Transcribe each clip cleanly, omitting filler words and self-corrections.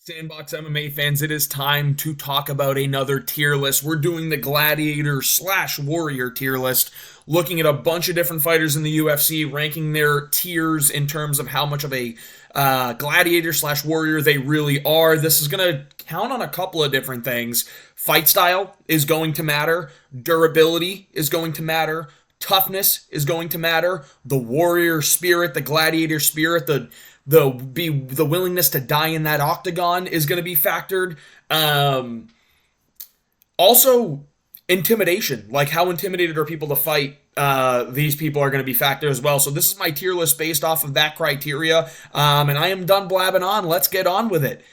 Sandbox MMA fans, it is time to talk about another tier list. We're doing the Gladiator slash Warrior tier list, looking at a bunch of different fighters in the UFC, ranking their tiers in terms of how much of a Gladiator slash Warrior they really are. This is going to count on a couple of different things. Fight style is going to matter. Durability is going to matter. Toughness is going to matter. The warrior spirit, the gladiator spirit, the willingness to die in that octagon is going to be factored. Also, intimidation, like how intimidated are people to fight. These people are going to be factored as well. So this is my tier list based off of that criteria. And I am done blabbing on. Let's get on with it.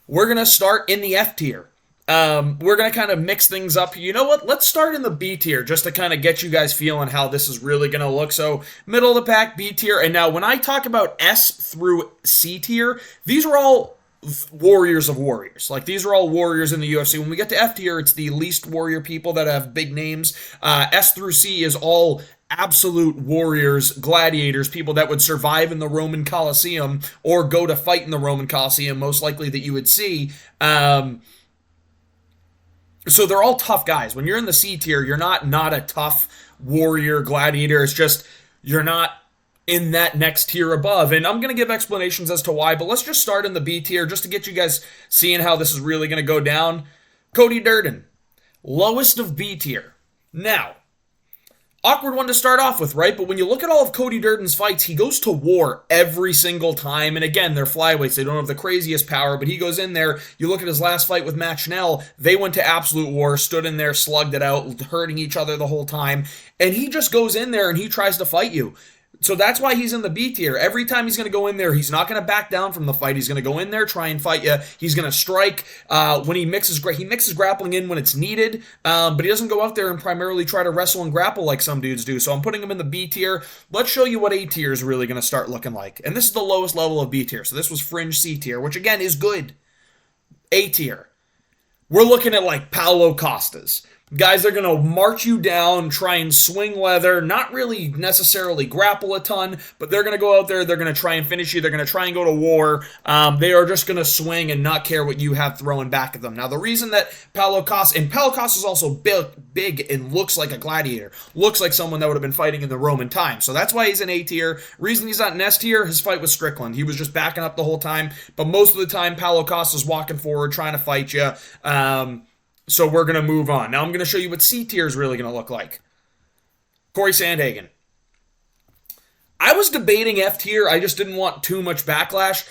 We're going to start in the F tier. We're going to kind of mix things up. You know what? Let's start in the B tier just to kind of get you guys feeling how this is really going to look. So, middle of the pack, B tier. And now, when I talk about S through C tier, these are all warriors of warriors. Like, these are all warriors in the UFC. When we get to F tier, it's the least warrior people that have big names. S through C is all absolute warriors, gladiators, people that would survive in the Roman Colosseum or go to fight in the Roman Colosseum, most likely that you would see. So they're all tough guys. When you're in the C tier, you're not a tough warrior gladiator. It's just you're not in that next tier above. And I'm going to give explanations as to why, but let's just start in the B tier just to get you guys seeing how this is really going to go down. Cody Durden, lowest of B tier. Now, awkward one to start off with, right? But when you look at all of Cody Durden's fights, he goes to war every single time. And again, they're flyweights. They don't have the craziest power, but he goes in there. You look at his last fight with Matt Schnell, they went to absolute war, stood in there, slugged it out, hurting each other the whole time. And he just goes in there and he tries to fight you. So that's why he's in the B tier. Every time he's going to go in there, he's not going to back down from the fight. He's going to go in there, try and fight you. He's going to strike. When he mixes grappling in when it's needed, but he doesn't go out there and primarily try to wrestle and grapple like some dudes do. So I'm putting him in the B tier. Let's show you what A tier is really going to start looking like. And this is the lowest level of B tier. So this was fringe C tier, which again is good. A tier. We're looking at like Paulo Costas. Guys, they're going to march you down, try and swing leather, not really necessarily grapple a ton, but they're going to go out there, they're going to try and finish you, they're going to try and go to war. They are just going to swing and not care what you have throwing back at them. Now, the reason that Paulo Costa is also big and looks like a gladiator, looks like someone that would have been fighting in the Roman times. So that's why he's in A tier. Reason he's not in S tier, his fight with Strickland. He was just backing up the whole time, but most of the time, Paulo Costa's walking forward, trying to fight you. So we're going to move on. Now I'm going to show you what C tier is really going to look like. Corey Sandhagen. I was debating F tier. I just didn't want too much backlash.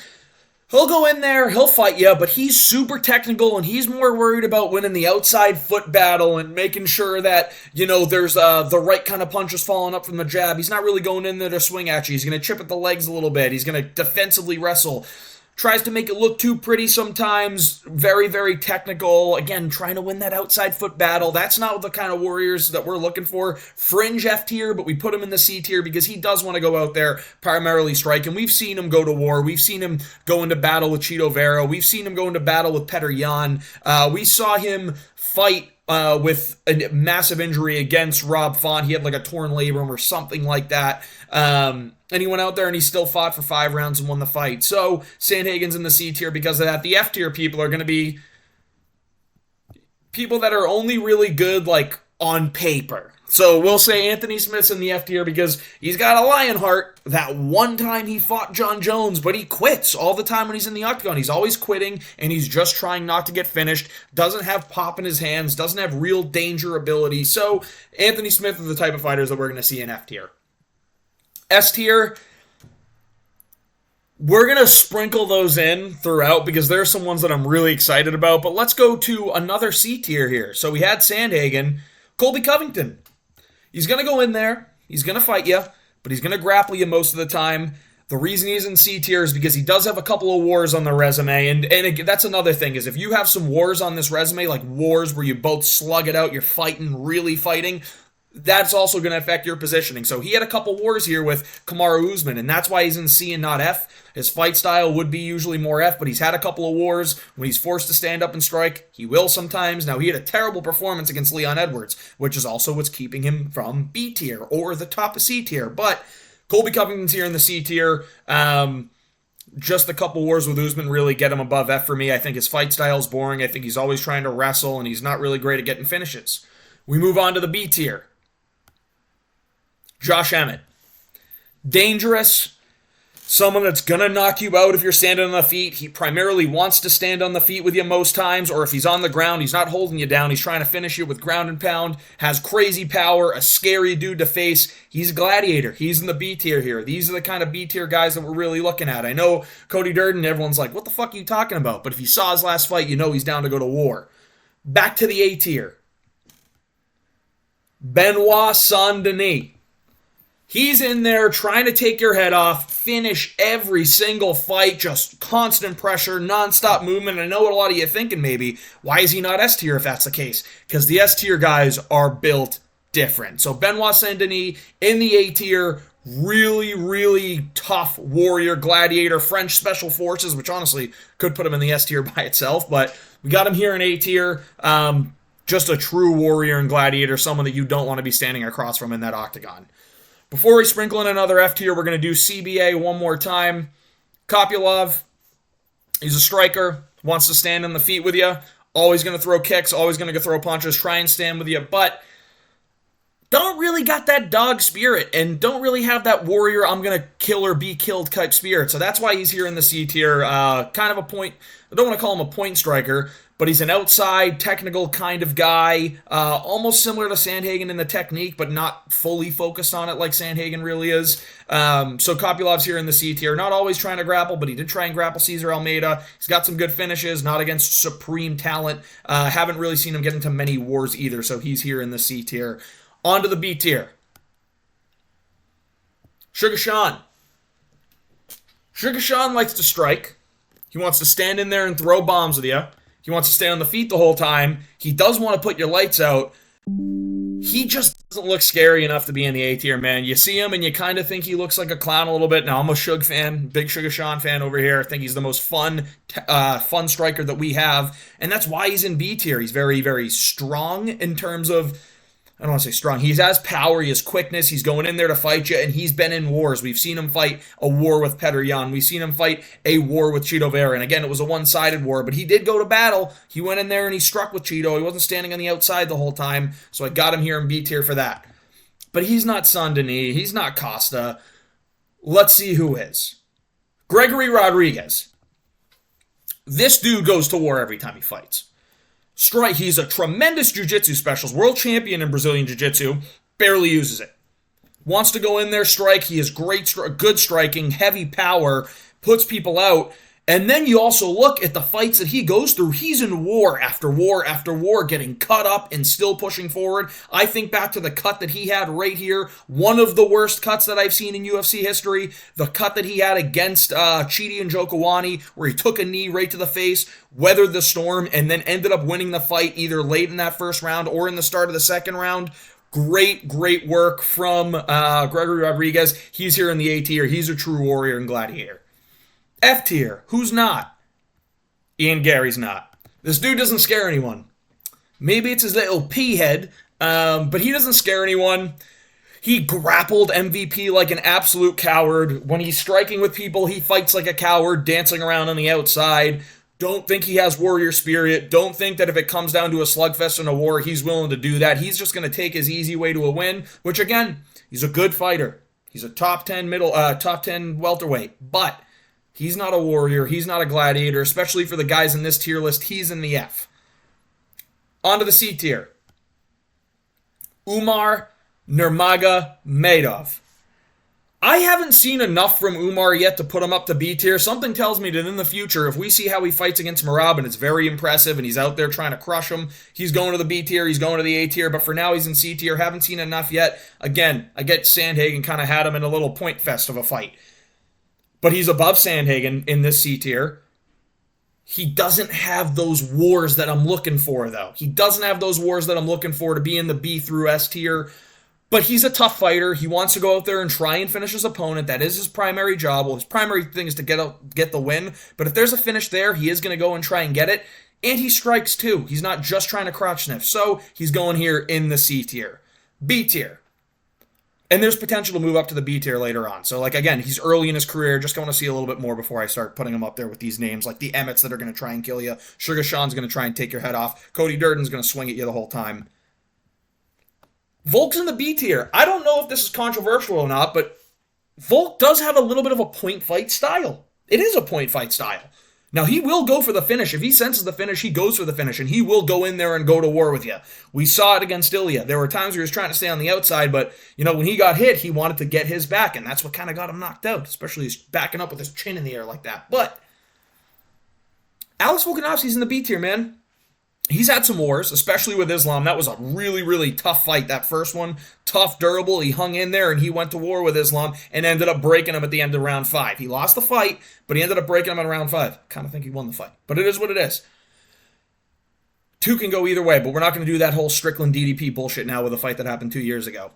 He'll go in there, he'll fight you, but he's super technical and he's more worried about winning the outside foot battle and making sure that, there's the right kind of punches falling up from the jab. He's not really going in there to swing at you. He's going to chip at the legs a little bit. He's going to defensively wrestle. Tries to make it look too pretty sometimes. Very, very technical. Again, trying to win that outside foot battle. That's not the kind of warriors that we're looking for. Fringe F tier, but we put him in the C tier because he does want to go out there primarily strike. And we've seen him go to war. We've seen him go into battle with Chito Vera. We've seen him go into battle with Petr Yan. We saw him fight with a massive injury against Rob Font. He had like a torn labrum or something like that. And he went out there and he still fought for 5 rounds and won the fight. So Sandhagen's in the C tier because of that. The F tier people are going to be people that are only really good like on paper. So we'll say Anthony Smith's in the F tier because he's got a lion heart. That one time he fought John Jones, but he quits all the time when he's in the octagon. He's always quitting, and he's just trying not to get finished. Doesn't have pop in his hands. Doesn't have real danger ability. So Anthony Smith is the type of fighters that we're going to see in F tier. S tier, we're going to sprinkle those in throughout because there are some ones that I'm really excited about. But let's go to another C tier here. So we had Sandhagen. Colby Covington. He's going to go in there. He's going to fight you, but he's going to grapple you most of the time. The reason he's in C tier is because he does have a couple of wars on the resume. And that's another thing is if you have some wars on this resume, like wars where you both slug it out, you're fighting, really fighting, that's also going to affect your positioning. So he had a couple wars here with Kamaru Usman, and that's why he's in C and not F. His fight style would be usually more F, but he's had a couple of wars. When he's forced to stand up and strike, he will sometimes. Now, he had a terrible performance against Leon Edwards, which is also what's keeping him from B tier or the top of C tier. But Colby Covington's here in the C tier. Just a couple wars with Usman really get him above F for me. I think his fight style is boring. I think he's always trying to wrestle, and he's not really great at getting finishes. We move on to the B tier. Josh Emmett. Dangerous. Someone that's going to knock you out if you're standing on the feet. He primarily wants to stand on the feet with you most times, or if he's on the ground, he's not holding you down. He's trying to finish you with ground and pound. Has crazy power, a scary dude to face. He's a gladiator. He's in the B tier here. These are the kind of B tier guys that we're really looking at. I know Cody Durden, everyone's like, what the fuck are you talking about? But if you saw his last fight, you know he's down to go to war. Back to the A tier. Benoit Saint-Denis. He's in there trying to take your head off, finish every single fight, just constant pressure, nonstop movement. I know what a lot of you are thinking maybe. Why is he not S tier if that's the case? Because the S tier guys are built different. So Benoit Saint-Denis in the A tier, really, really tough warrior, gladiator, French special forces, which honestly could put him in the S tier by itself. But we got him here in A tier. Just a true warrior and gladiator, someone that you don't want to be standing across from in that octagon. Before we sprinkle in another F tier, we're going to do CBA one more time. Kopylov, he's a striker, wants to stand on the feet with you, always going to throw kicks, always going to throw punches, try and stand with you, but don't really got that dog spirit and don't really have that warrior, I'm going to kill or be killed type spirit. So that's why he's here in the C tier. Kind of a point, I don't want to call him a point striker, but he's an outside, technical kind of guy, almost similar to Sandhagen in the technique, but not fully focused on it like Sandhagen really is. So Kopylov's here in the C tier. Not always trying to grapple, but he did try and grapple Cesar Almeida. He's got some good finishes, not against supreme talent. Haven't really seen him get into many wars either, so he's here in the C tier. On to the B tier. Sugar Sean. Sugar Sean likes to strike. He wants to stand in there and throw bombs with you. He wants to stay on the feet the whole time. He does want to put your lights out. He just doesn't look scary enough to be in the A tier, man. You see him and you kind of think he looks like a clown a little bit. Now, I'm a Suge fan, big Sugar Sean fan over here. I think he's the most fun striker that we have, and that's why he's in B tier. He's very, very strong in terms of, I don't want to say strong. He has power. He has quickness. He's going in there to fight you, and he's been in wars. We've seen him fight a war with Petr Yan. We've seen him fight a war with Chito Vera. And again, it was a one-sided war, but he did go to battle. He went in there and he struck with Chito. He wasn't standing on the outside the whole time, so I got him here in B tier for that. But he's not Saint-Denis. He's not Costa. Let's see who is. Gregory Rodriguez. This dude goes to war every time he fights. Strike. He's a tremendous jiu-jitsu specialist, world champion in Brazilian jiu-jitsu, barely uses it. Wants to go in there, strike. He has good striking, heavy power, puts people out. And then you also look at the fights that he goes through. He's in war after war after war, getting cut up and still pushing forward. I think back to the cut that he had right here, one of the worst cuts that I've seen in UFC history. The cut that he had against Chidi and Njokuani, where he took a knee right to the face, weathered the storm, and then ended up winning the fight either late in that first round or in the start of the second round. Great, great work from Gregory Rodriguez. He's here in the A tier. He's a true warrior and gladiator. F tier. Who's not? Ian Gary's not. This dude doesn't scare anyone. Maybe it's his little pea head, but he doesn't scare anyone. He grappled MVP like an absolute coward. When he's striking with people, he fights like a coward, dancing around on the outside. Don't think he has warrior spirit. Don't think that if it comes down to a slugfest in a war, he's willing to do that. He's just going to take his easy way to a win, which again, he's a good fighter. He's a top 10 welterweight, but he's not a warrior. He's not a gladiator, especially for the guys in this tier list. He's in the F. On to the C tier. Umar Nurmagomedov. I haven't seen enough from Umar yet to put him up to B tier. Something tells me that in the future, if we see how he fights against Merab and it's very impressive and he's out there trying to crush him, he's going to the B tier, he's going to the A tier, but for now he's in C tier. Haven't seen enough yet. Again, I get Sandhagen kind of had him in a little point fest of a fight. But he's above Sandhagen in this C tier. He doesn't have those wars that I'm looking for, though. He doesn't have those wars that I'm looking for to be in the B through S tier. But he's a tough fighter. He wants to go out there and try and finish his opponent. That is his primary job. Well, his primary thing is to get the win. But if there's a finish there, he is going to go and try and get it. And he strikes too. He's not just trying to crotch sniff. So he's going here in the C tier. B tier. And there's potential to move up to the B tier later on. So, like, again, he's early in his career. Just want to see a little bit more before I start putting him up there with these names, like the Emmets that are going to try and kill you. Sugar Sean's going to try and take your head off. Cody Durden's going to swing at you the whole time. Volk's in the B tier. I don't know if this is controversial or not, but Volk does have a little bit of a point fight style. It is a point fight style. Now, he will go for the finish. If he senses the finish, he goes for the finish, and he will go in there and go to war with you. We saw it against Ilya. There were times where he was trying to stay on the outside, but, when he got hit, he wanted to get his back, and that's what kind of got him knocked out, especially he's backing up with his chin in the air like that. But Alex Volkanovski's in the B tier, man. He's had some wars, especially with Islam. That was a really, really tough fight, that first one. Tough, durable. He hung in there, and he went to war with Islam and ended up breaking him at the end of round 5. He lost the fight, but he ended up breaking him in round 5. Kind of think he won the fight, but it is what it is. 2 can go either way, but we're not going to do that whole Strickland DDP bullshit now with a fight that happened 2 years ago.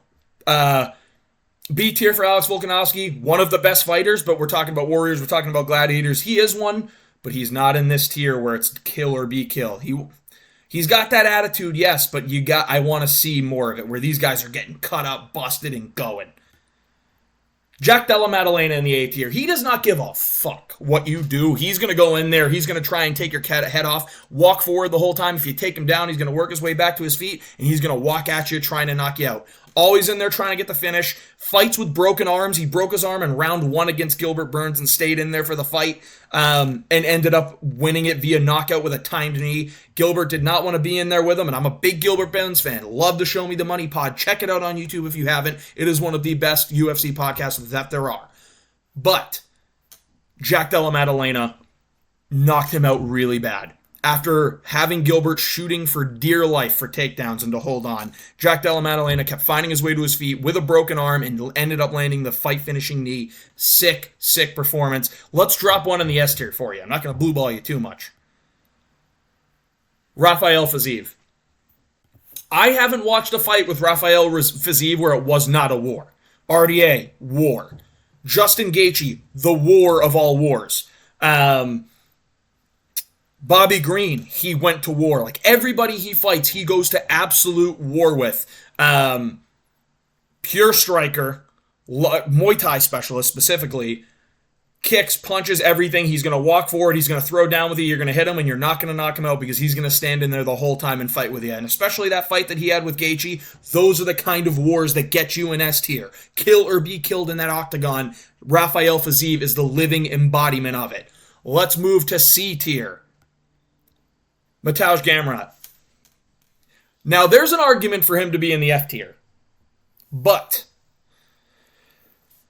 B tier for Alex Volkanovski, one of the best fighters, but we're talking about warriors, we're talking about gladiators. He is one, but he's not in this tier where it's kill or be kill. He's got that attitude, yes, but I want to see more of it, where these guys are getting cut up, busted, and going. Jack Della Maddalena in the A tier. He does not give a fuck what you do. He's going to go in there. He's going to try and take your head off, walk forward the whole time. If you take him down, he's going to work his way back to his feet, and he's going to walk at you trying to knock you out. Always in there trying to get the finish. Fights with broken arms. He broke his arm in round 1 against Gilbert Burns and stayed in there for the fight and ended up winning it via knockout with a timed knee. Gilbert did not want to be in there with him, and I'm a big Gilbert Burns fan. Love to Show Me the Money pod. Check it out on YouTube if you haven't. It is one of the best UFC podcasts that there are. But Jack Della Maddalena knocked him out really bad. After having Gilbert shooting for dear life for takedowns and to hold on, Jack Della Maddalena kept finding his way to his feet with a broken arm and ended up landing the fight-finishing knee. Sick, sick performance. Let's drop one in the S tier for you. I'm not going to blue ball you too much. Rafael Fiziev. I haven't watched a fight with Rafael Fiziev where it was not a war. RDA, war. Justin Gaethje, the war of all wars. Bobby Green, he went to war. Like, everybody he fights, he goes to absolute war with. Pure striker, Muay Thai specialist specifically, kicks, punches, everything. He's going to walk forward, he's going to throw down with you, you're going to hit him, and you're not going to knock him out because he's going to stand in there the whole time and fight with you. And especially that fight that he had with Gaethje, those are the kind of wars that get you in S tier. Kill or be killed in that octagon. Rafael Fiziev is the living embodiment of it. Let's move to C tier. Mateusz Gamrot. Now, there's an argument for him to be in the F tier, but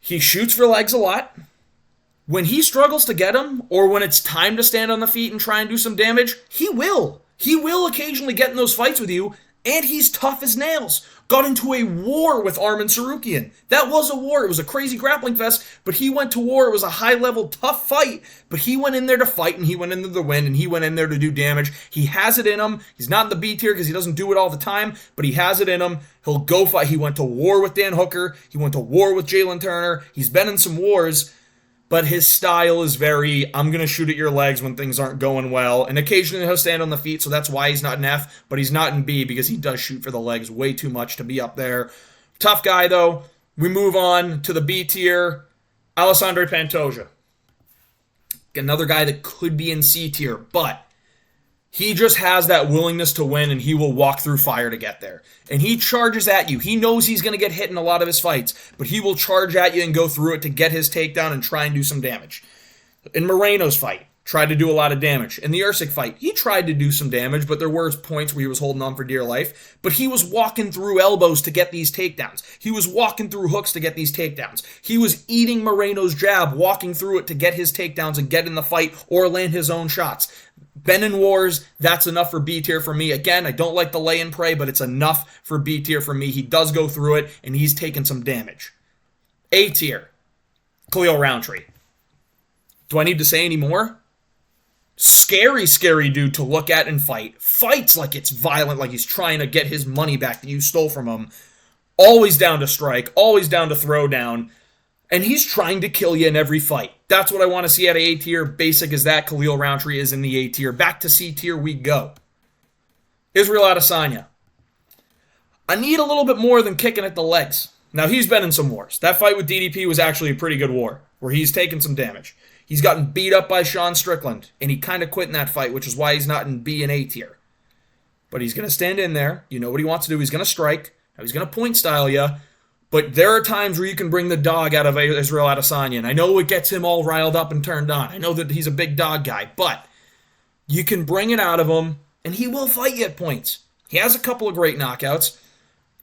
he shoots for legs a lot. When he struggles to get him, or when it's time to stand on the feet and try and do some damage, he will. He will occasionally get in those fights with you, and he's tough as nails. Got into a war with Arman Tsarukyan. That was a war. It was a crazy grappling fest, but he went to war. It was a high-level, tough fight, but he went in there to fight, and he went in there to win, and he went in there to do damage. He has it in him. He's not in the B tier because he doesn't do it all the time, but he has it in him. He'll go fight. He went to war with Dan Hooker. He went to war with Jalen Turner. He's been in some wars, but his style is very, I'm going to shoot at your legs when things aren't going well. And occasionally he'll stand on the feet, so that's why he's not in F, but he's not in B because he does shoot for the legs way too much to be up there. Tough guy, though. We move on to the B tier. Alessandro Pantoja. Another guy that could be in C tier, but he just has that willingness to win, and he will walk through fire to get there. And he charges at you. He knows he's going to get hit in a lot of his fights, but he will charge at you and go through it to get his takedown and try and do some damage. In Moreno's fight, tried to do a lot of damage. In the Usyk fight, he tried to do some damage, but there were points where he was holding on for dear life. But he was walking through elbows to get these takedowns. He was walking through hooks to get these takedowns. He was eating Moreno's jab, walking through it to get his takedowns and get in the fight or land his own shots. Been in wars, that's enough for B tier for me. Again, I don't like the lay and pray, but it's enough for B tier for me. He does go through it, and he's taken some damage. A tier, Khalil Roundtree. Do I need to say any more? Scary, scary dude to look at and fight. Fights like it's violent, like he's trying to get his money back that you stole from him. Always down to strike, always down to throw down. And he's trying to kill you in every fight. That's what I want to see out of A tier. Basic as that, Khalil Roundtree is in the A tier. Back to C tier we go. Israel Adesanya. I need a little bit more than kicking at the legs. Now, he's been in some wars. That fight with DDP was actually a pretty good war, where he's taken some damage. He's gotten beat up by Sean Strickland, and he kind of quit in that fight, which is why he's not in B and A tier. But he's going to stand in there. You know what he wants to do. He's going to strike. He's going to point style you. But there are times where you can bring the dog out of Israel Adesanya, and I know it gets him all riled up and turned on. I know that he's a big dog guy, but you can bring it out of him, and he will fight you at points. He has a couple of great knockouts,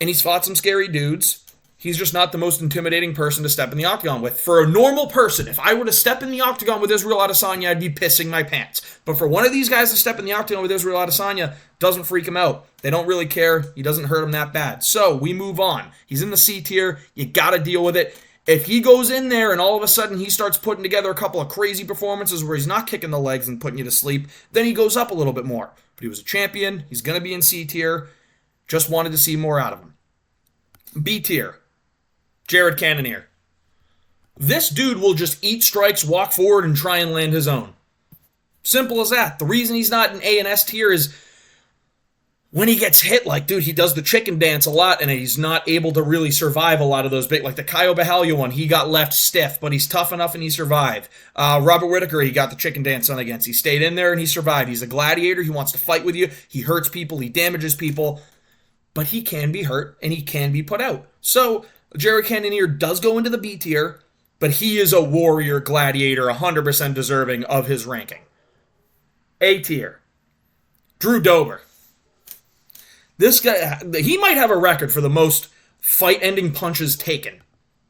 and he's fought some scary dudes. He's just not the most intimidating person to step in the octagon with. For a normal person, if I were to step in the octagon with Israel Adesanya, I'd be pissing my pants. But for one of these guys to step in the octagon with Israel Adesanya, doesn't freak him out. They don't really care. He doesn't hurt him that bad. So we move on. He's in the C tier. You got to deal with it. If he goes in there and all of a sudden he starts putting together a couple of crazy performances where he's not kicking the legs and putting you to sleep, then he goes up a little bit more. But he was a champion. He's going to be in C tier. Just wanted to see more out of him. B tier. Jared Cannonier. This dude will just eat strikes, walk forward, and try and land his own. Simple as that. The reason he's not in A and S tier is when he gets hit, like, dude, he does the chicken dance a lot, and he's not able to really survive a lot of those big, like the Caio Bahalia one, he got left stiff, but he's tough enough and he survived. Robert Whittaker, he got the chicken dance on against. He stayed in there and he survived. He's a gladiator. He wants to fight with you. He hurts people. He damages people. But he can be hurt and he can be put out. So Jared Cannonier does go into the B tier, but he is a warrior gladiator, 100% deserving of his ranking. A tier. Drew Dober. This guy, he might have a record for the most fight-ending punches taken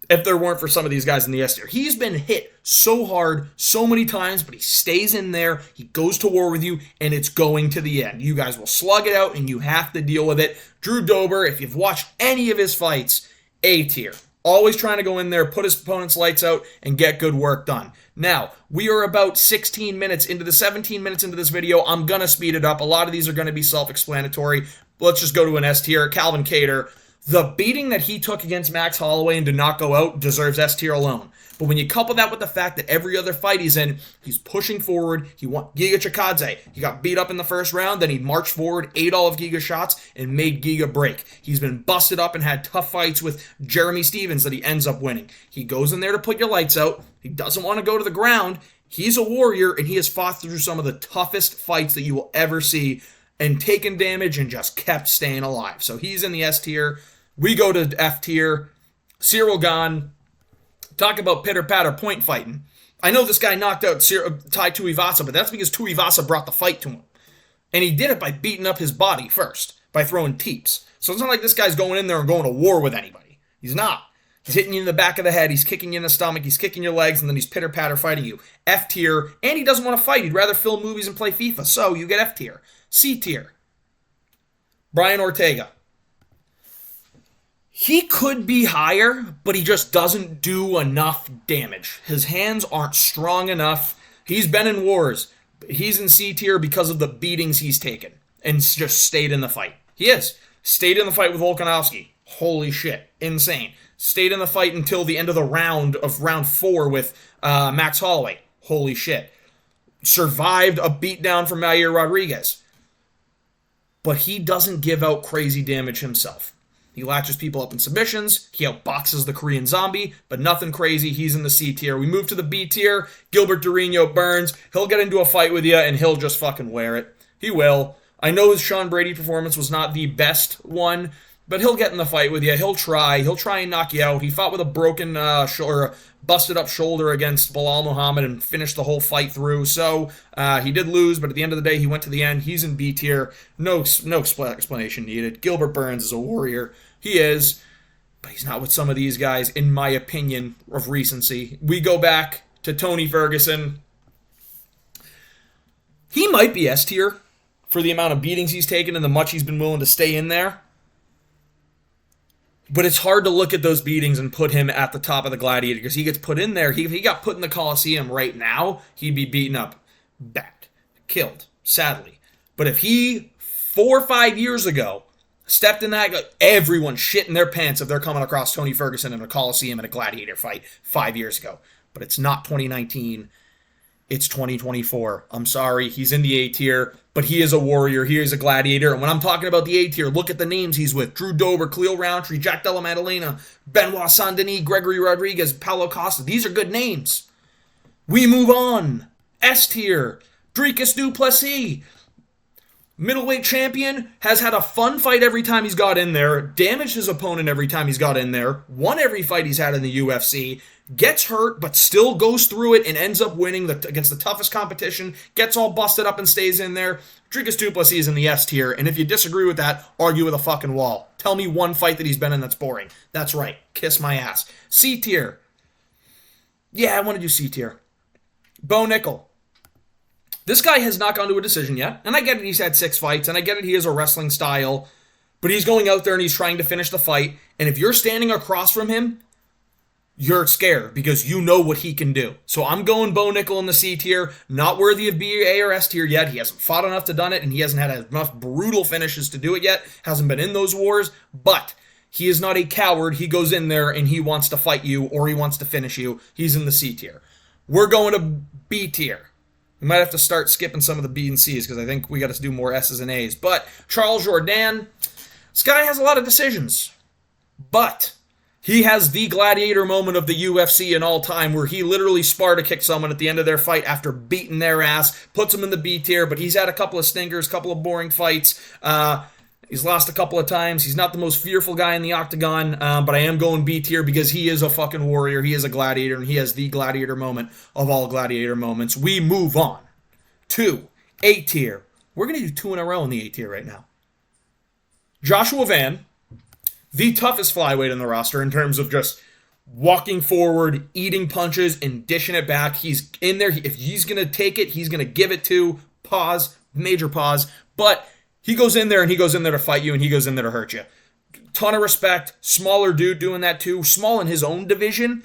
if there weren't for some of these guys in the S tier. He's been hit so hard, so many times, but he stays in there, he goes to war with you, and it's going to the end. You guys will slug it out, and you have to deal with it. Drew Dober, if you've watched any of his fights, A tier. Always trying to go in there, put his opponent's lights out, and get good work done. Now, we are about 16 minutes into the 17 minutes into this video. I'm going to speed it up. A lot of these are going to be self-explanatory. Let's just go to an S tier. Calvin Kattar. The beating that he took against Max Holloway and did not go out deserves S tier alone. But when you couple that with the fact that every other fight he's in, he's pushing forward. He won Giga Chikadze. He got beat up in the first round, then he marched forward, ate all of Giga's shots, and made Giga break. He's been busted up and had tough fights with Jeremy Stevens that he ends up winning. He goes in there to put your lights out. He doesn't want to go to the ground. He's a warrior, and he has fought through some of the toughest fights that you will ever see and taken damage and just kept staying alive. So he's in the S tier. We go to F tier. Cyril Gane. Talk about pitter-patter point fighting. I know this guy knocked out Tai Tuivasa, but that's because Tuivasa brought the fight to him. And he did it by beating up his body first, by throwing teeps. So it's not like this guy's going in there and going to war with anybody. He's not. He's hitting you in the back of the head, he's kicking you in the stomach, he's kicking your legs, and then he's pitter-patter fighting you. F tier, and he doesn't want to fight. He'd rather film movies and play FIFA, so you get F tier. C tier. Brian Ortega. He could be higher, but he just doesn't do enough damage. His hands aren't strong enough. He's been in wars. He's in C tier because of the beatings he's taken and just stayed in the fight. He is. Stayed in the fight with Volkanovski. Holy shit. Insane. Stayed in the fight until the end of round 4 with Max Holloway. Holy shit. Survived a beatdown from Yair Rodriguez. But he doesn't give out crazy damage himself. He latches people up in submissions. He outboxes the Korean Zombie, but nothing crazy. He's in the C tier. We move to the B tier. Gilbert Durinho Burns. He'll get into a fight with you, and he'll just fucking wear it. He will. I know his Sean Brady performance was not the best one, but he'll get in the fight with you. He'll try. He'll try and knock you out. He fought with a broken shoulder, busted up shoulder against Bilal Muhammad and finished the whole fight through. So he did lose, but at the end of the day, he went to the end. He's in B tier. No explanation needed. Gilbert Burns is a warrior. He is, but he's not with some of these guys, in my opinion, of recency. We go back to Tony Ferguson. He might be S tier for the amount of beatings he's taken and the much he's been willing to stay in there. But it's hard to look at those beatings and put him at the top of the Gladiator because he gets put in there. If he got put in the Coliseum right now, he'd be beaten up, backed, killed, sadly. But if he, 4 or 5 years ago, stepped in that, everyone shitting their pants if they're coming across Tony Ferguson in a Coliseum in a Gladiator fight 5 years ago. But it's not 2019. It's 2024. I'm sorry, he's in the A tier, but he is a warrior. He is a gladiator. And when I'm talking about the A tier, look at the names he's with. Drew Dober, Khalil Roundtree, Jack Della Maddalena, Benoit Saint-Denis, Gregory Rodriguez, Paulo Costa. These are good names. We move on. S tier. Dricus du Plessis. Middleweight champion, has had a fun fight every time he's got in there, damaged his opponent every time he's got in there, won every fight he's had in the UFC, gets hurt but still goes through it and ends up winning against the toughest competition, gets all busted up and stays in there. Dricus du Plessis is in the S tier, and if you disagree with that, argue with a fucking wall. Tell me one fight that he's been in that's boring. That's right, kiss my ass. C tier. Yeah, I want to do C tier. Bo Nickel. This guy has not gone to a decision yet, and I get it, he's had 6 fights, and I get it, he has a wrestling style, but he's going out there and he's trying to finish the fight, and if you're standing across from him, you're scared because you know what he can do. So I'm going Bo Nickel in the C tier, not worthy of B, A, or S tier yet. He hasn't fought enough to done it, and he hasn't had enough brutal finishes to do it yet, hasn't been in those wars, but he is not a coward. He goes in there and he wants to fight you, or he wants to finish you. He's in the C tier. We're going to B tier. We might have to start skipping some of the B and C's because I think we got to do more S's and A's. But Charles Jourdain, this guy has a lot of decisions. But he has the gladiator moment of the UFC in all time where he literally Sparta kicked someone at the end of their fight after beating their ass, puts him in the B tier, but he's had a couple of stinkers, a couple of boring fights. He's lost a couple of times. He's not the most fearful guy in the Octagon, but I am going B tier because he is a fucking warrior. He is a gladiator, and he has the gladiator moment of all gladiator moments. We move on to A tier. We're going to do 2 in a row in the A tier right now. Joshua Van, the toughest flyweight in the roster in terms of just walking forward, eating punches, and dishing it back. He's in there. If he's going to take it, he's going to give it to. Pause. Major pause. But he goes in there and he goes in there to fight you and he goes in there to hurt you. Ton of respect. Smaller dude doing that too. Small in his own division.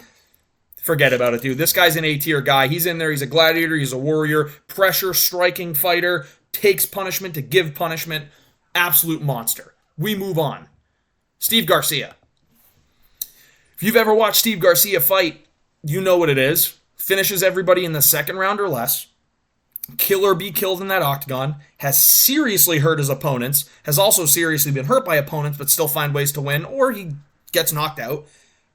Forget about it, dude. This guy's an A-tier guy. He's in there. He's a gladiator. He's a warrior. Pressure, striking fighter. Takes punishment to give punishment. Absolute monster. We move on. Steve Garcia. If you've ever watched Steve Garcia fight, you know what it is. Finishes everybody in the second round or less. Kill or be killed in that octagon, has seriously hurt his opponents, has also seriously been hurt by opponents, but still find ways to win, or he gets knocked out.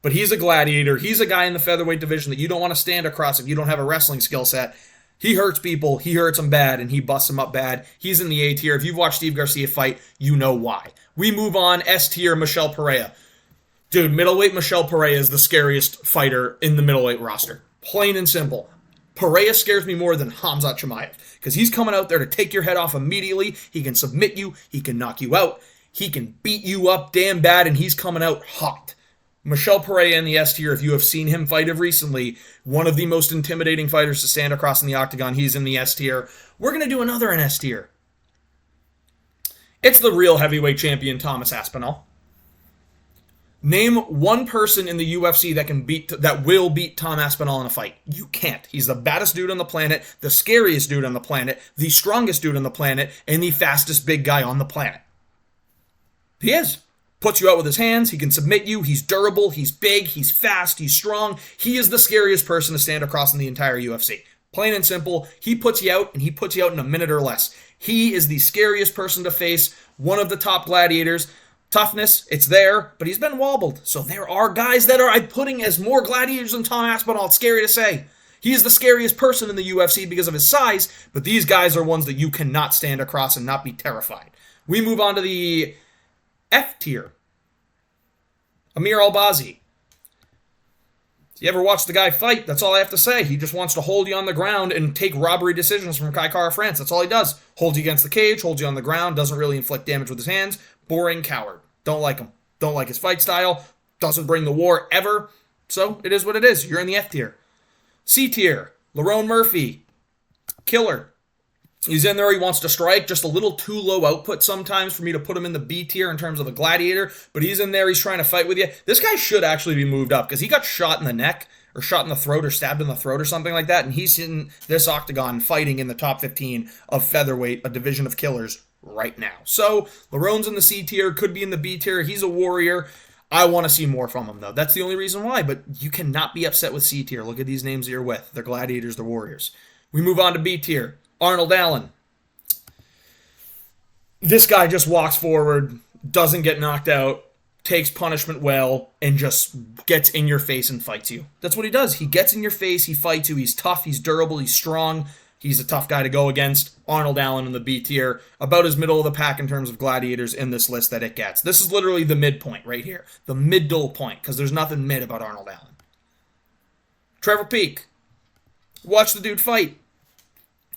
But he's a gladiator. He's a guy in the featherweight division that you don't want to stand across if you don't have a wrestling skill set. He hurts people, he hurts them bad, and he busts them up bad. He's in the A tier. If you've watched Steve Garcia fight, you know why. We move on. S tier, Michel Pereira. Dude, middleweight Michel Pereira is the scariest fighter in the middleweight roster. Plain and simple. Pereira scares me more than Khamzat Chimaev because he's coming out there to take your head off immediately. He can submit you. He can knock you out. He can beat you up damn bad, and he's coming out hot. Michel Pereira in the S tier, if you have seen him fight recently, one of the most intimidating fighters to stand across in the octagon. He's in the S tier. We're going to do another in S tier. It's the real heavyweight champion, Thomas Aspinall. Name one person in the UFC that will beat Tom Aspinall in a fight. You can't. He's the baddest dude on the planet, the scariest dude on the planet, the strongest dude on the planet, and the fastest big guy on the planet. He is. Puts you out with his hands. He can submit you. He's durable. He's big. He's fast. He's strong. He is the scariest person to stand across in the entire UFC. Plain and simple. He puts you out, and he puts you out in a minute or less. He is the scariest person to face. One of the top gladiators. Toughness, it's there, but he's been wobbled. So there are guys that I'm putting as more gladiators than Tom Aspinall. It's scary to say. He is the scariest person in the UFC because of his size, but these guys are ones that you cannot stand across and not be terrified. We move on to the F tier. Amir Albazi. You ever watch the guy fight? That's all I have to say. He just wants to hold you on the ground and take robbery decisions from Kai Kara France. That's all he does. Holds you against the cage, holds you on the ground, doesn't really inflict damage with his hands. Boring coward. Don't like him. Don't like his fight style. Doesn't bring the war ever. So it is what it is. You're in the F tier. C tier. Lerone Murphy. Killer. He's in there. He wants to strike. Just a little too low output sometimes for me to put him in the B tier in terms of a gladiator. But he's in there. He's trying to fight with you. This guy should actually be moved up because he got shot in the neck or shot in the throat or stabbed in the throat or something like that. And he's in this octagon fighting in the top 15 of featherweight, a division of killers right now. So Lerone's in the C tier, could be in the B tier. He's a warrior. I want to see more from him, though. That's the only reason why, but you cannot be upset with C tier. Look at these names that you're with. They're gladiators, they're warriors. We move on to B tier. Arnold Allen. This guy just walks forward, doesn't get knocked out, takes punishment well, and just gets in your face and fights you. That's what he does. He gets in your face, he fights you, he's tough, he's durable, he's strong. He's a tough guy to go against. Arnold Allen in the B tier, about as middle of the pack in terms of gladiators in this list that it gets. This is literally the midpoint right here. The middle point, because there's nothing mid about Arnold Allen. Trevor Peek. Watch the dude fight.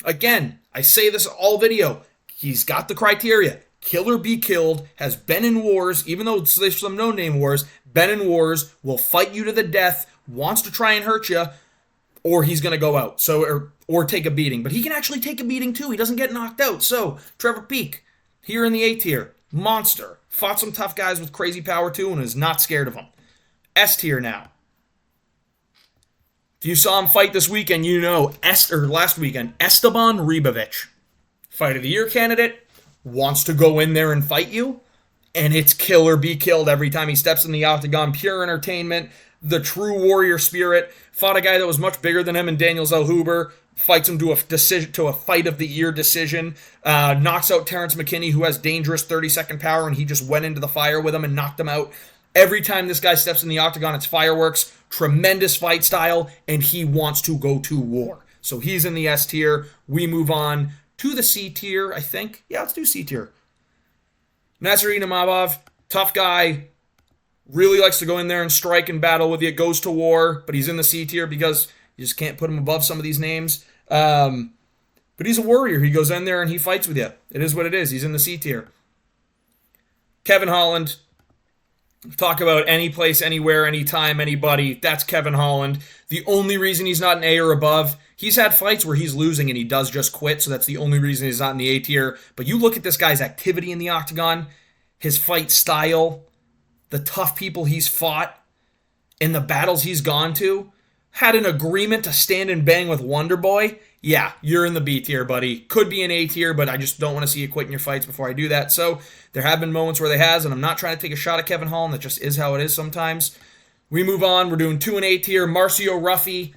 Again, I say this all video. He's got the criteria. Kill or be killed, has been in wars, even though there's some no-name wars, been in wars, will fight you to the death, wants to try and hurt you, or he's going to go out. Or take a beating. But he can actually take a beating too. He doesn't get knocked out. So, Trevor Peek, here in the A tier, monster. Fought some tough guys with crazy power too and is not scared of them. S tier now. If you saw him fight this weekend, you know, last weekend, Esteban Ribovic. Fight of the year candidate, wants to go in there and fight you, and it's kill or be killed every time he steps in the octagon. Pure entertainment, the true warrior spirit. Fought a guy that was much bigger than him in Daniel Zellhuber. Fights him to a fight of the year decision. Knocks out Terrence McKinney, who has dangerous 30-second power, and he just went into the fire with him and knocked him out. Every time this guy steps in the octagon, it's fireworks. Tremendous fight style, and he wants to go to war. So he's in the S tier. We move on to the C tier, I think. Yeah, let's do C tier. Nasruddin Imavov, tough guy. Really likes to go in there and strike and battle with you. Goes to war, but he's in the C tier because you just can't put him above some of these names. But he's a warrior. He goes in there and he fights with you. It is what it is. He's in the C tier. Kevin Holland. Talk about any place, anywhere, anytime, anybody. That's Kevin Holland. The only reason he's not an A or above, he's had fights where he's losing and he does just quit, so that's the only reason he's not in the A tier. But you look at this guy's activity in the octagon, his fight style, the tough people he's fought, and the battles he's gone to, had an agreement to stand and bang with Wonder Boy. Yeah, you're in the B tier, buddy. Could be an A tier, but I just don't want to see you quit in your fights before I do that. So there have been moments where they has, and I'm not trying to take a shot at Kevin Holland. That just is how it is sometimes. We move on. We're doing 2 and A tier. Marcio Ruffy.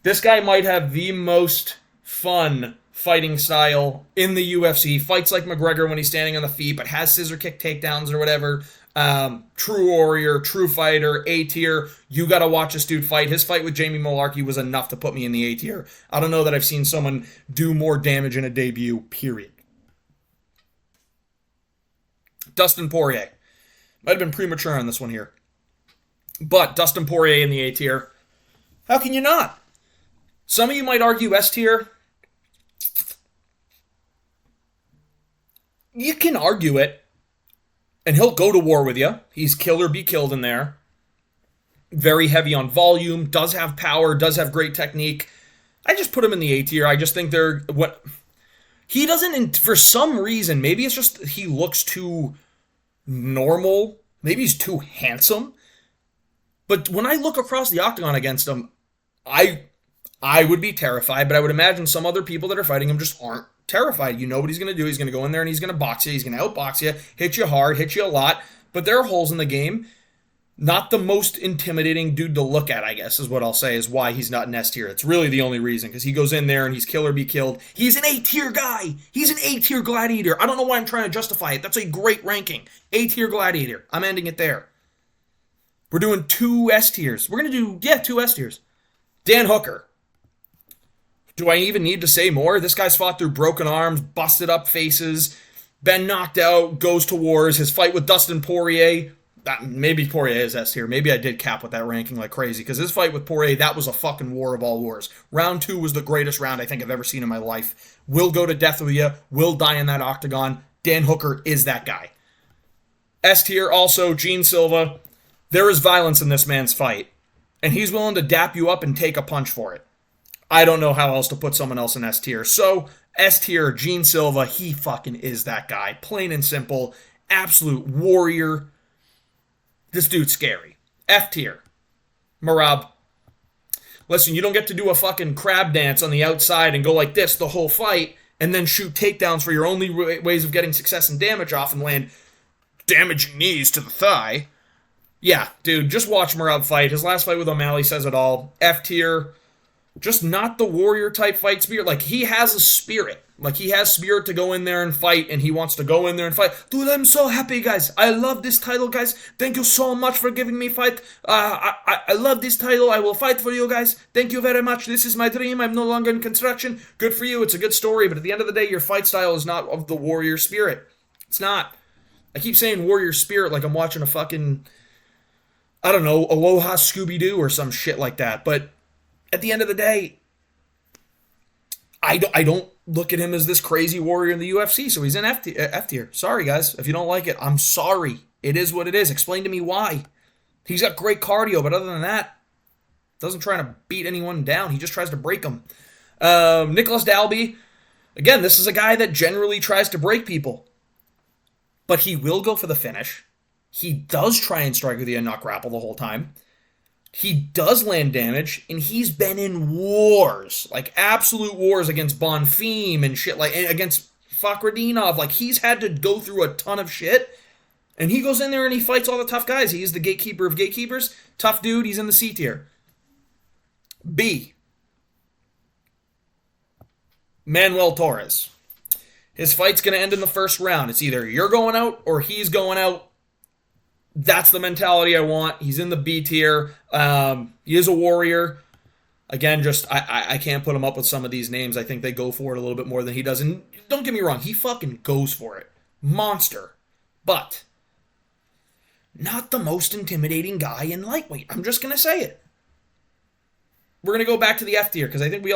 This guy might have the most fun fighting style in the UFC. Fights like McGregor when he's standing on the feet, but has scissor kick takedowns or whatever. True warrior, true fighter, A tier. You gotta watch this dude fight. His fight with Jamie Mullarkey was enough to put me in the A tier. I don't know that I've seen someone do more damage in a debut, period. Dustin Poirier. Might have been premature on this one here. But Dustin Poirier in the A tier. How can you not? Some of you might argue S tier. You can argue it. And he'll go to war with you. He's kill or be killed in there. Very heavy on volume. Does have power. Does have great technique. I just put him in the A tier. I just think he doesn't, for some reason, maybe it's just he looks too normal. Maybe he's too handsome. But when I look across the octagon against him, I would be terrified, but I would imagine some other people that are fighting him just aren't terrified. You know what he's going to do. He's going to go in there and he's going to box you. He's going to outbox you, hit you hard, hit you a lot. But there are holes in the game. Not the most intimidating dude to look at, I guess, is what I'll say, is why he's not an S tier. It's really the only reason, because he goes in there and he's kill or be killed. He's an A tier guy. He's an A tier gladiator. I don't know why I'm trying to justify it. That's a great ranking. A tier gladiator. I'm ending it there. We're doing 2 S tiers. We're going to do, 2 S tiers. Dan Hooker. Do I even need to say more? This guy's fought through broken arms, busted up faces, been knocked out, goes to wars. His fight with Dustin Poirier, maybe Poirier is S tier. Maybe I did cap with that ranking like crazy, because his fight with Poirier, that was a fucking war of all wars. Round 2 was the greatest round I think I've ever seen in my life. Will go to death with you, will die in that octagon. Dan Hooker is that guy. S tier also, Gene Silva. There is violence in this man's fight, and he's willing to dap you up and take a punch for it. I don't know how else to put someone else in S tier. So, S tier, Gene Silva, he fucking is that guy. Plain and simple. Absolute warrior. This dude's scary. F tier, Merab. Listen, you don't get to do a fucking crab dance on the outside and go like this the whole fight and then shoot takedowns for your only ways of getting success and damage off and land damaging knees to the thigh. Yeah, dude, just watch Merab fight. His last fight with O'Malley says it all. F tier. Just not the warrior type fight spirit. Like, he has a spirit. Like, he has spirit to go in there and fight, and he wants to go in there and fight. Dude, I'm so happy, guys. I love this title, guys. Thank you so much for giving me fight. I love this title. I will fight for you, guys. Thank you very much. This is my dream. I'm no longer in construction. Good for you. It's a good story, but at the end of the day, your fight style is not of the warrior spirit. It's not. I keep saying warrior spirit like I'm watching a fucking, I don't know, Aloha Scooby-Doo or some shit like that, but at the end of the day, I don't look at him as this crazy warrior in the UFC, so he's in F tier. Sorry, guys. If you don't like it, I'm sorry. It is what it is. Explain to me why. He's got great cardio, but other than that, doesn't try to beat anyone down. He just tries to break them. Nicholas Dalby, again, this is a guy that generally tries to break people, but he will go for the finish. He does try and strike with you and not grapple the whole time. He does land damage, and he's been in wars, like absolute wars against Bonfim and shit, like against Fakhretdinov. Like, he's had to go through a ton of shit, and he goes in there and he fights all the tough guys. He's the gatekeeper of gatekeepers. Tough dude, he's in the C tier. B. Manuel Torres. His fight's going to end in the first round. It's either you're going out or he's going out. That's the mentality I want. He's in the B tier. He is a warrior. Again, just I can't put him up with some of these names. I think they go for it a little bit more than he does. And don't get me wrong, he fucking goes for it. Monster. But not the most intimidating guy in lightweight. I'm just going to say it. We're going to go back to the F tier because I think we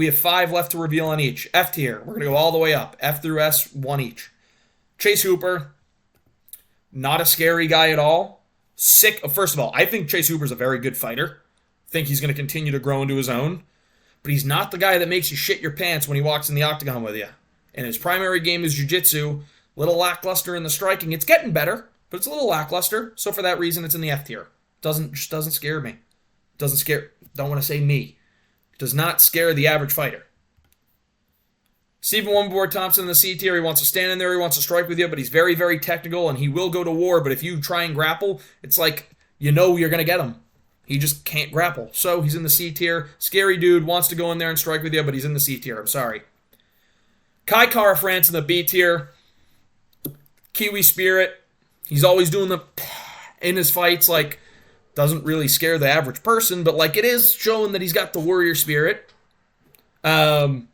have 5 left to reveal on each. F tier. We're going to go all the way up. F through S, 1 each. Chase Hooper. Not a scary guy at all. First of all, I think Chase Hooper's a very good fighter. I think he's going to continue to grow into his own. But he's not the guy that makes you shit your pants when he walks in the octagon with you. And his primary game is jiu-jitsu. Little lackluster in the striking. It's getting better, but it's a little lackluster. So for that reason, it's in the F tier. Just doesn't scare me. Don't want to say me. It does not scare the average fighter. Stephen One Board Thompson in the C tier. He wants to stand in there. He wants to strike with you, but he's very, very technical, and he will go to war. But if you try and grapple, it's like you know you're going to get him. He just can't grapple. So he's in the C tier. Scary dude, wants to go in there and strike with you, but he's in the C tier. I'm sorry. Kai Kara France in the B tier. Kiwi spirit. He's always doing the in his fights, like, doesn't really scare the average person, but like it is showing that he's got the warrior spirit.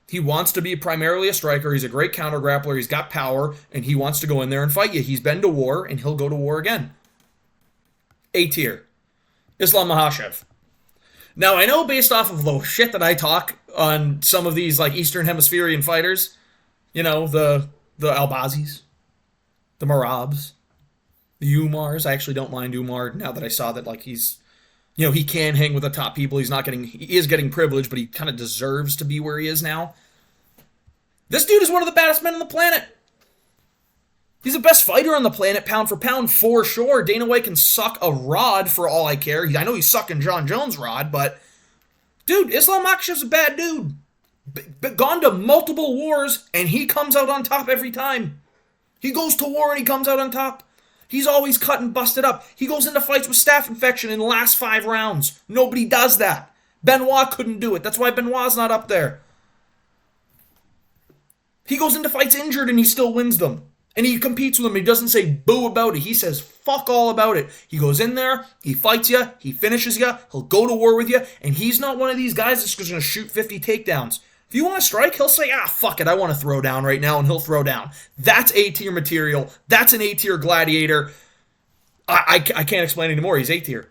He wants to be primarily a striker. He's a great counter grappler. He's got power, and he wants to go in there and fight you. He's been to war, and he'll go to war again. A tier. Islam Makhachev. Now, I know based off of the shit that I talk on some of these like Eastern Hemispherian fighters, you know, the Albazis, the Marabs, the Umars. I actually don't mind Umar now that I saw that like he's, you know, he can hang with the top people. He is getting privilege, but he kind of deserves to be where he is now. This dude is one of the baddest men on the planet. He's the best fighter on the planet, pound for pound, for sure. Dana White can suck a rod for all I care. I know he's sucking John Jones' rod, but dude, Islam Makhachev's a bad dude. Gone to multiple wars, and he comes out on top every time. He goes to war and he comes out on top. He's always cut and busted up. He goes into fights with staph infection in the last 5 rounds. Nobody does that. Benoit couldn't do it. That's why Benoit's not up there. He goes into fights injured and he still wins them. And he competes with them. He doesn't say boo about it. He says fuck all about it. He goes in there, he fights you, he finishes you, he'll go to war with you, and he's not one of these guys that's just going to shoot 50 takedowns. If you want to strike, he'll say, fuck it, I want to throw down right now, and he'll throw down. That's A-tier material. That's an A-tier gladiator. I can't explain anymore. He's A-tier.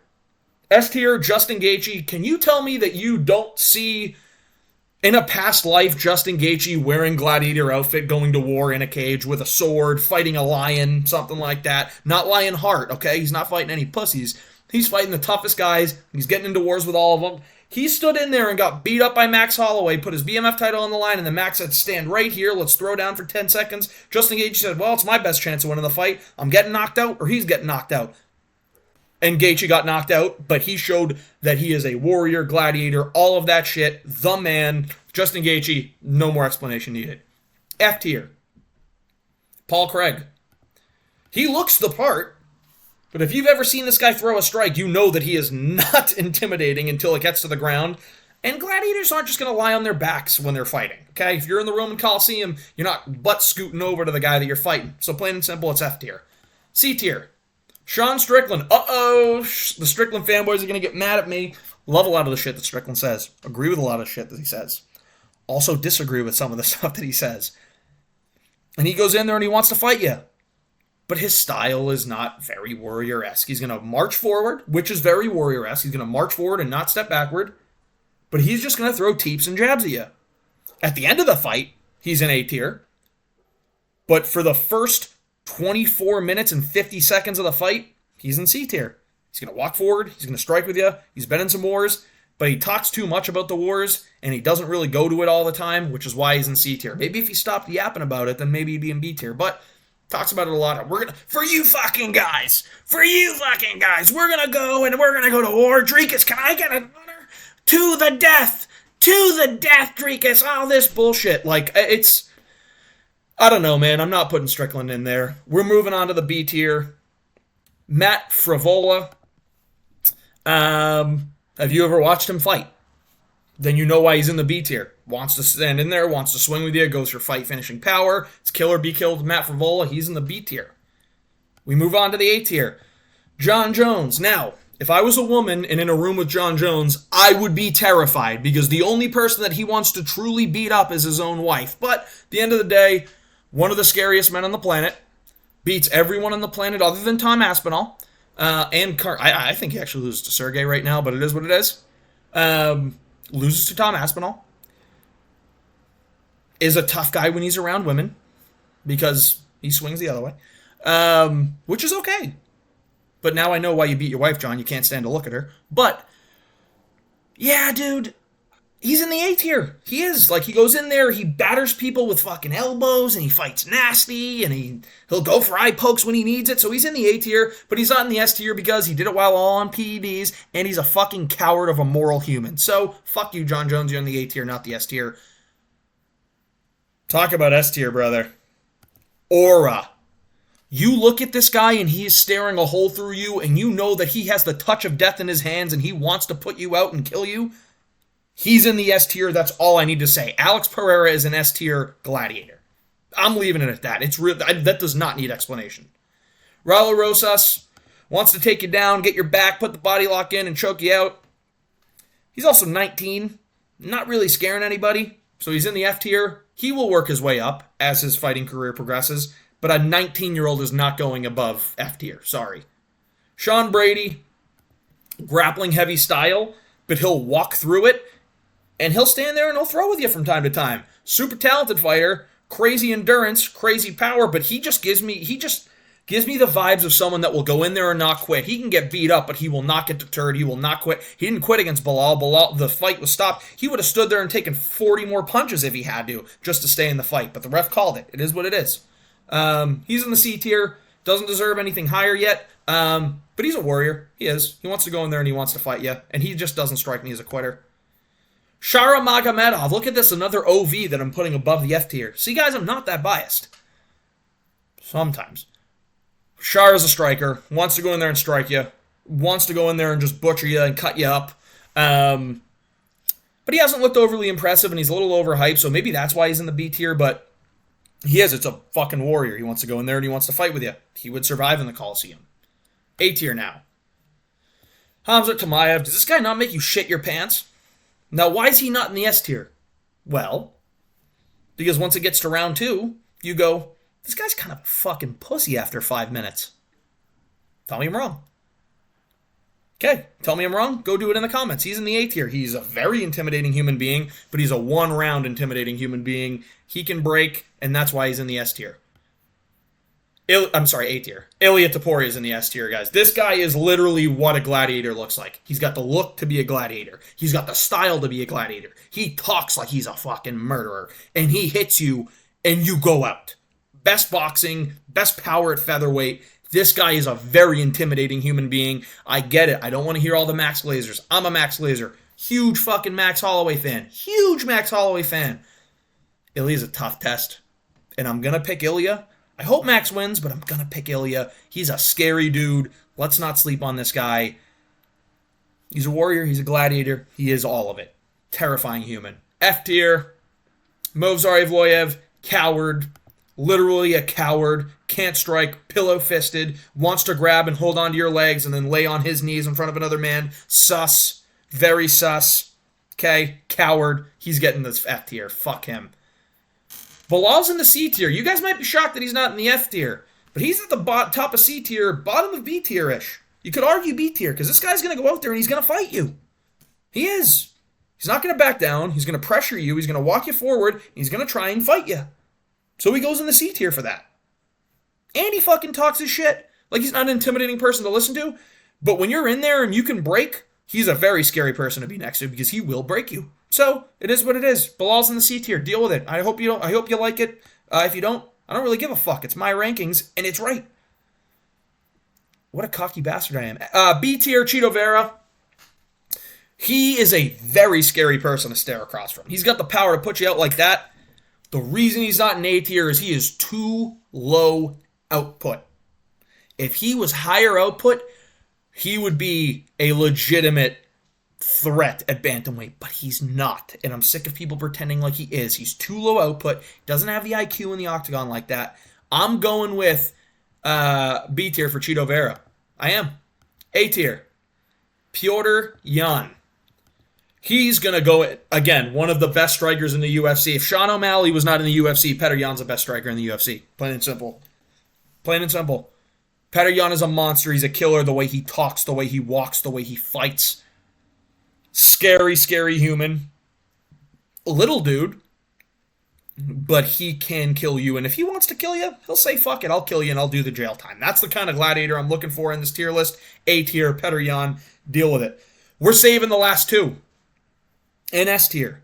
S-tier, Justin Gaethje. Can you tell me that you don't see, in a past life, Justin Gaethje wearing gladiator outfit, going to war in a cage with a sword, fighting a lion, something like that? Not Lionheart, okay? He's not fighting any pussies. He's fighting the toughest guys. He's getting into wars with all of them. He stood in there and got beat up by Max Holloway, put his BMF title on the line, and then Max said, stand right here, let's throw down for 10 seconds. Justin Gaethje said, well, it's my best chance of winning the fight. I'm getting knocked out, or he's getting knocked out. And Gaethje got knocked out, but he showed that he is a warrior, gladiator, all of that shit. The man. Justin Gaethje, no more explanation needed. F tier. Paul Craig. He looks the part. But if you've ever seen this guy throw a strike, you know that he is not intimidating until it gets to the ground. And gladiators aren't just going to lie on their backs when they're fighting, okay? If you're in the Roman Coliseum, you're not butt scooting over to the guy that you're fighting. So plain and simple, it's F tier. C tier. Sean Strickland. Uh-oh. The Strickland fanboys are going to get mad at me. Love a lot of the shit that Strickland says. Agree with a lot of shit that he says. Also disagree with some of the stuff that he says. And he goes in there and he wants to fight you. But his style is not very Warrior-esque. He's going to march forward, which is very Warrior-esque. He's going to march forward and not step backward. But he's just going to throw teeps and jabs at you. At the end of the fight, he's in A tier. But for the first 24 minutes and 50 seconds of the fight, he's in C tier. He's going to walk forward. He's going to strike with you. He's been in some wars. But he talks too much about the wars, and he doesn't really go to it all the time, which is why he's in C tier. Maybe if he stopped yapping about it, then maybe he'd be in B tier. But talks about it a lot. For you fucking guys, we're gonna go to war. Dreekus, can I get an honor? To the death, Dreekus. All this bullshit. Like, I don't know, man. I'm not putting Strickland in there. We're moving on to the B tier. Matt Frivola. Have you ever watched him fight? Then you know why he's in the B tier. Wants to stand in there, wants to swing with you, goes for fight finishing power. It's kill or be killed with Matt Frivola. He's in the B tier. We move on to the A tier. John Jones. Now, if I was a woman and in a room with John Jones, I would be terrified because the only person that he wants to truly beat up is his own wife. But at the end of the day, one of the scariest men on the planet. Beats everyone on the planet other than Tom Aspinall. I think he actually loses to Sergey right now, but it is what it is. Loses to Tom Aspinall. Is a tough guy when he's around women because he swings the other way, which is okay. But now I know why you beat your wife, John. You can't stand to look at her. But, yeah, dude, he's in the A tier. He is. Like, he goes in there, he batters people with fucking elbows, and he fights nasty, and he'll go for eye pokes when he needs it. So he's in the A tier, but he's not in the S tier because he did it while all on PEDs, and he's a fucking coward of a moral human. So, fuck you, John Jones. You're in the A tier, not the S tier. Talk about S tier, brother. Aura. You look at this guy and he is staring a hole through you and you know that he has the touch of death in his hands and he wants to put you out and kill you. He's in the S tier. That's all I need to say. Alex Pereira is an S tier gladiator. I'm leaving it at that. It's real. That does not need explanation. Raul Rosas wants to take you down, get your back, put the body lock in and choke you out. He's also 19. Not really scaring anybody. So he's in the F tier. He will work his way up as his fighting career progresses, but a 19-year-old is not going above F tier. Sorry. Sean Brady, grappling heavy style, but he'll walk through it, and he'll stand there and he'll throw with you from time to time. Super talented fighter, crazy endurance, crazy power, but he just gives me the vibes of someone that will go in there and not quit. He can get beat up, but he will not get deterred. He will not quit. He didn't quit against Bilal. Bilal, the fight was stopped. He would have stood there and taken 40 more punches if he had to, just to stay in the fight. But the ref called it. It is what it is. He's in the C tier. Doesn't deserve anything higher yet. But he's a warrior. He is. He wants to go in there and he wants to fight you. And he just doesn't strike me as a quitter. Shara Magomedov. Look at this, another OV that I'm putting above the F tier. See, guys, I'm not that biased. Sometimes. Shara's a striker, wants to go in there and strike you, wants to go in there and just butcher you and cut you up. But he hasn't looked overly impressive and he's a little overhyped, so maybe that's why he's in the B tier, but he is. It's a fucking warrior. He wants to go in there and he wants to fight with you. He would survive in the Coliseum. A tier now. Hamzat Chimaev. Does this guy not make you shit your pants? Now, why is he not in the S tier? Well, because once it gets to round 2, you go, this guy's kind of a fucking pussy after 5 minutes. Tell me I'm wrong. Okay, tell me I'm wrong. Go do it in the comments. He's in the A tier. He's a very intimidating human being, but he's a one-round intimidating human being. He can break, and that's why he's in the S tier. I'm sorry, A tier. Ilia Topuria is in the S tier, guys. This guy is literally what a gladiator looks like. He's got the look to be a gladiator. He's got the style to be a gladiator. He talks like he's a fucking murderer, and he hits you, and you go out. Best boxing, best power at featherweight. This guy is a very intimidating human being. I get it. I don't want to hear all the Max Lasers. I'm a Max Laser. Huge fucking Max Holloway fan. Huge Max Holloway fan. Ilya's a tough test. And I'm going to pick Ilya. I hope Max wins, but I'm going to pick Ilya. He's a scary dude. Let's not sleep on this guy. He's a warrior. He's a gladiator. He is all of it. terrifying human. F tier, Movsar Evloev, coward, literally a coward, can't strike, pillow-fisted, wants to grab and hold onto your legs and then lay on his knees in front of another man. Sus, very sus. Okay, coward. He's getting this F tier. Fuck him. Bilal's in the C tier. You guys might be shocked that he's not in the F tier, but he's at the top of C tier, bottom of B tier-ish. You could argue B tier, because this guy's going to go out there and he's going to fight you. He is. He's not going to back down. He's going to pressure you. He's going to walk you forward. And he's going to try and fight you. So he goes in the C tier for that. And he fucking talks his shit. Like he's not an intimidating person to listen to. But when you're in there and you can break, he's a very scary person to be next to because he will break you. So it is what it is. Bilal's in the C tier. Deal with it. I hope you like it. If you don't, I don't really give a fuck. It's my rankings and it's right. What a cocky bastard I am. B tier, Chito Vera. He is a very scary person to stare across from. He's got the power to put you out like that. The reason he's not in A tier is he is too low output. If he was higher output, he would be a legitimate threat at bantamweight, but he's not. And I'm sick of people pretending like he is. He's too low output. Doesn't have the IQ in the octagon like that. I'm going with B tier for Chito Vera. I am. A tier, Petr Yan. He's going to go, again, one of the best strikers in the UFC. If Sean O'Malley was not in the UFC, Petr Yan's the best striker in the UFC. Plain and simple. Plain and simple. Petr Yan is a monster. He's a killer. The way he talks, the way he walks, the way he fights. Scary, scary human. Little dude. But he can kill you. And if he wants to kill you, he'll say, fuck it, I'll kill you and I'll do the jail time. That's the kind of gladiator I'm looking for in this tier list. A tier, Petr Yan. Deal with it. We're saving the last two. In S tier.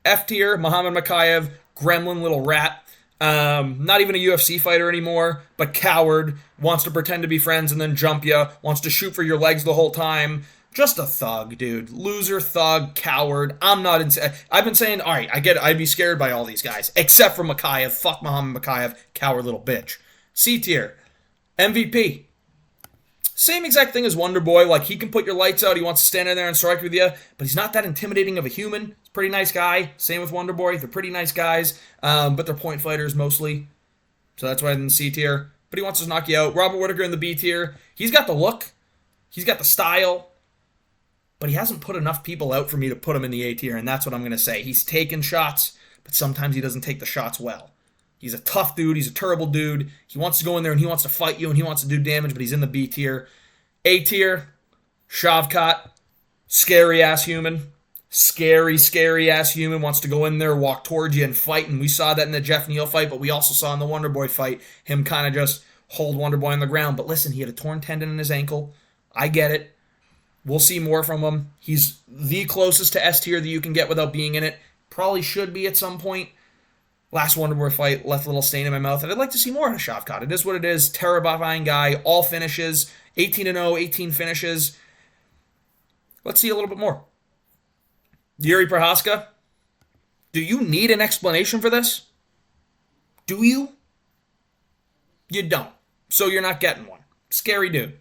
F tier, Muhammad Mokaev, gremlin little rat. Not even a UFC fighter anymore, but coward. Wants to pretend to be friends and then jump you. Wants to shoot for your legs the whole time. Just a thug, dude. Loser, thug, coward. I'm not insane. I've been saying, all right, I get it. I'd be scared by all these guys. Except for Mokaev. Fuck Muhammad Mokaev. Coward little bitch. C tier. MVP. Same exact thing as Wonder Boy. Like, he can put your lights out. He wants to stand in there and strike with you. But he's not that intimidating of a human. He's a pretty nice guy. Same with Wonder Boy. They're pretty nice guys. But they're point fighters mostly. So that's why I'm in the C tier. But he wants to knock you out. Robert Whittaker in the B tier. He's got the look. He's got the style. But he hasn't put enough people out for me to put him in the A tier. And that's what I'm going to say. He's taken shots. But sometimes he doesn't take the shots well. He's a tough dude. He's a terrible dude. He wants to go in there and he wants to fight you and he wants to do damage, but he's in the B tier. A tier, Shavkat, scary-ass human. Scary, scary-ass human. Wants to go in there, walk towards you and fight. And we saw that in the Jeff Neal fight, but we also saw in the Wonder Boy fight him kind of just hold Wonder Boy on the ground. But listen, he had a torn tendon in his ankle. I get it. We'll see more from him. He's the closest to S tier that you can get without being in it. Probably should be at some point. Last Wonder Boy fight left a little stain in my mouth, and I'd like to see more out of Shavkat. It is what it is. Terrifying guy. All finishes. 18-0, 18 finishes. Let's see a little bit more. Yuri Prohaska. Do you need an explanation for this? Do you? You don't. So you're not getting one. Scary dude.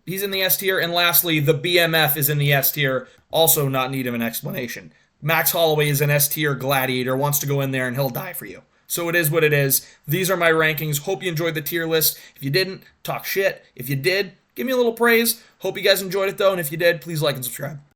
He's in the S tier. And lastly, the BMF is in the S tier. Also not need of an explanation. Max Holloway is an S tier gladiator, wants to go in there and he'll die for you. So it is what it is. These are my rankings. Hope you enjoyed the tier list. If you didn't, talk shit. If you did, give me a little praise. Hope you guys enjoyed it though, and if you did, please like and subscribe.